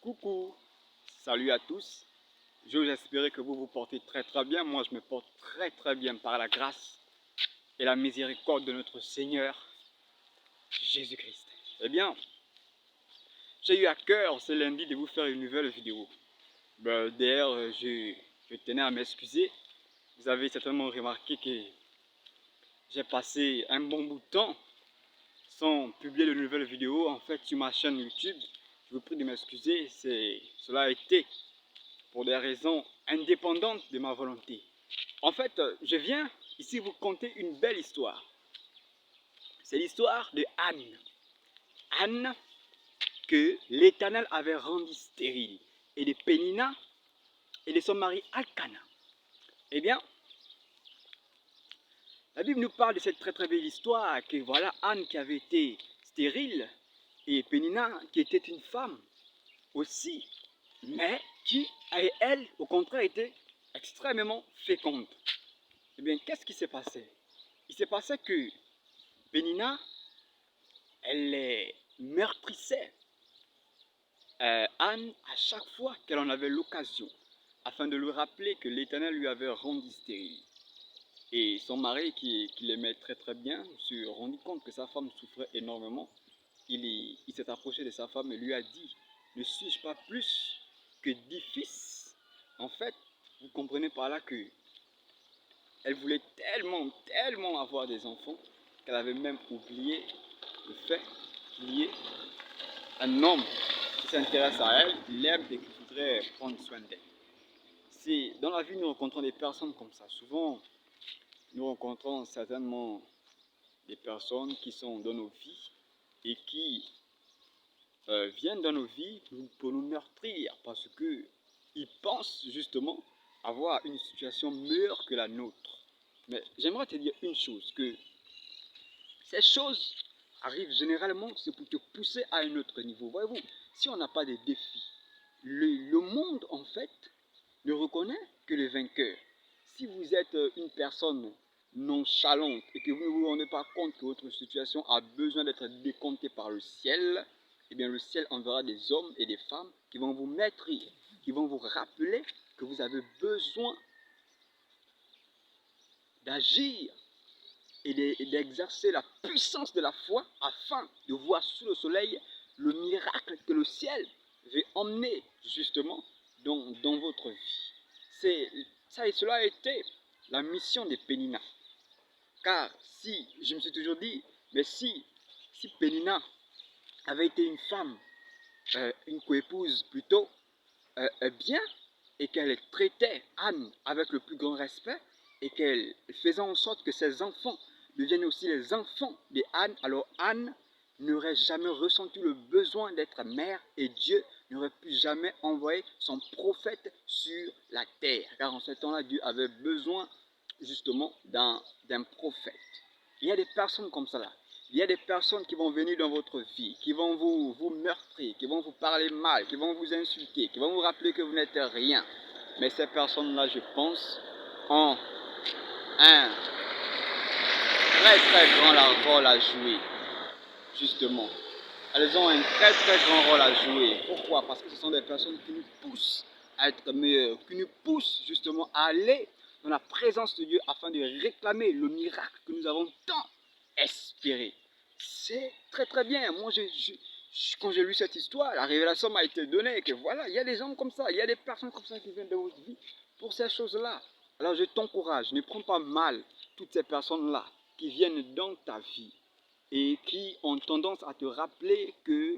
Coucou, salut à tous. J'ose espérer que vous vous portez très bien. Moi, je me porte très bien par la grâce et la miséricorde de notre Seigneur Jésus-Christ. Eh bien, j'ai eu à cœur ce lundi de vous faire une nouvelle vidéo. D'ailleurs, je tenais à m'excuser. Vous avez certainement remarqué que j'ai passé un bon bout de temps sans publier de nouvelles vidéos en fait sur ma chaîne YouTube. Je vous prie de m'excuser, cela a été pour des raisons indépendantes de ma volonté. En fait, je viens ici vous conter une belle histoire. C'est l'histoire de Anne. Anne que l'Éternel avait rendue stérile, et de Pénina et de son mari Alcana. Eh bien, la Bible nous parle de cette très belle histoire que voilà Anne qui avait été stérile et Pénina qui était une femme aussi, mais qui, elle, au contraire, était extrêmement féconde. Eh bien, qu'est-ce qui s'est passé? Il s'est passé que Pénina, elle meurtrissait Anne à chaque fois qu'elle en avait l'occasion, afin de lui rappeler que l'Éternel lui avait rendu stérile. Et son mari, qui l'aimait très bien, se rendit compte que sa femme souffrait énormément. Il s'est approché de sa femme et lui a dit: ne suis-je pas plus que 10 fils? En fait, vous comprenez par là que elle voulait tellement avoir des enfants qu'elle avait même oublié le fait qu'il y ait un homme qui s'intéresse à elle, qui l'aime et qui voudrait prendre soin d'elle. Dans la vie, nous rencontrons des personnes comme ça. Souvent, nous rencontrons certainement des personnes qui sont dans nos vies et qui viennent dans nos vies pour nous meurtrir parce qu'ils pensent justement avoir une situation meilleure que la nôtre. Mais j'aimerais te dire une chose, que ces choses arrivent généralement, c'est pour te pousser à un autre niveau. Voyez-vous, si on n'a pas de défis, le monde en fait ne reconnaît que les vainqueurs. Si vous êtes une personne nonchalante et que vous ne vous rendez pas compte que votre situation a besoin d'être décomptée par le ciel, eh bien le ciel enverra des hommes et des femmes qui vont vous maîtriser, qui vont vous rappeler que vous avez besoin d'agir et d'exercer la puissance de la foi afin de voir sous le soleil le miracle que le ciel veut emmener justement dans votre vie. Cela a été la mission de Pénina. Car si, je me suis toujours dit, mais si Pénina avait été une femme, une coépouse plutôt, bien, et qu'elle traitait Anne avec le plus grand respect, et qu'elle faisait en sorte que ses enfants deviennent aussi les enfants de Anne, alors Anne n'aurait jamais ressenti le besoin d'être mère et Dieu n'aurait plus jamais envoyé son prophète sur la terre. Car en ce temps-là, Dieu avait besoin justement d'un prophète. Il y a des personnes comme ça là. Il y a des personnes qui vont venir dans votre vie, qui vont vous meurtrir, qui vont vous parler mal, qui vont vous insulter, qui vont vous rappeler que vous n'êtes rien. Mais ces personnes-là, je pense, ont un très grand rôle à jouer, justement. Elles ont un très grand rôle à jouer. Pourquoi? Parce que ce sont des personnes qui nous poussent à être meilleurs, qui nous poussent justement à aller dans la présence de Dieu afin de réclamer le miracle que nous avons tant espéré. C'est très bien. Moi, quand j'ai lu cette histoire, la révélation m'a été donnée que voilà, il y a des gens comme ça, il y a des personnes comme ça qui viennent de votre vie pour ces choses-là. Alors je t'encourage, ne prends pas mal toutes ces personnes-là qui viennent dans ta vie et qui ont tendance à te rappeler que